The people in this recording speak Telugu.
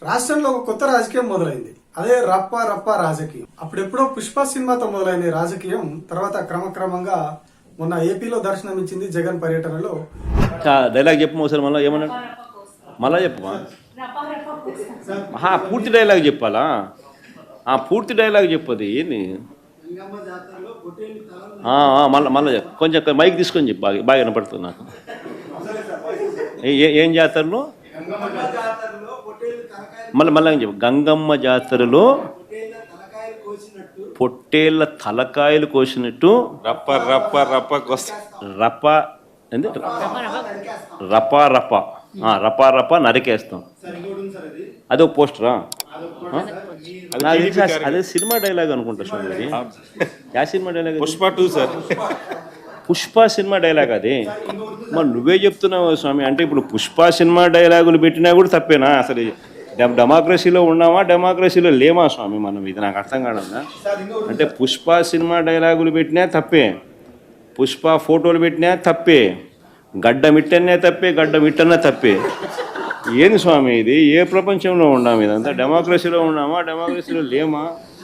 రాష్ట్రంలో ఒక కొత్త రాజకీయం మొదలైంది. అదే రప్ప రప్ప రాజకీయం. అప్పుడెప్పుడో పుష్ప సినిమాతో మొదలైన రాజకీయం తర్వాత క్రమక్రమంగా మొన్న ఏపీలో దర్శనమిచ్చింది జగన్ పర్యటనలో. డైలాగ్ చెప్పు ఒకసారి, మళ్ళీ ఏమన్నా మళ్ళా చెప్పమా. పూర్తి డైలాగ్ చెప్పాలా? పూర్తి డైలాగ్ చెప్పది ఏంది? మళ్ళీ కొంచెం మైక్ తీసుకొని చెప్పు, బాగా వినపడుతుంది నాకు. ఏం జాతరలో? మళ్ళీ చెప్పు. గంగమ్మ జాతరలో పొట్టేళ్ల తలకాయలు కోసినట్టు రప్ప రప్ప రప్ప రప్ప ఏంది? రపా రప రపా రప నరికేస్తాం. అదే ఒక పోస్టరా? అదే సినిమా డైలాగ్ అనుకుంటా స్వామి. యా cinema dialogue? Pushpa 2 sir. Pushpa cinema dialogue అది. మరి నువ్వే చెప్తున్నావు స్వామి. అంటే ఇప్పుడు పుష్ప సినిమా డైలాగులు పెట్టినా కూడా తప్పేనా? అసలు డెమోక్రసీలో ఉన్నామా, డెమోక్రసీలో లేమా స్వామి మనం? ఇది నాకు అర్థం కాదన్నా. అంటే పుష్ప సినిమా డైలాగులు పెట్టినా తప్పే, పుష్ప ఫోటోలు పెట్టినా తప్పే, గడ్డ మిట్టనే తప్పే, గడ్డ మిట్టనే తప్పే. ఏంది స్వామి ఇది? ఏ ప్రపంచంలో ఉన్నాము? ఇదంతా డెమోక్రసీలో ఉన్నామా, డెమోక్రసీలో లేమా?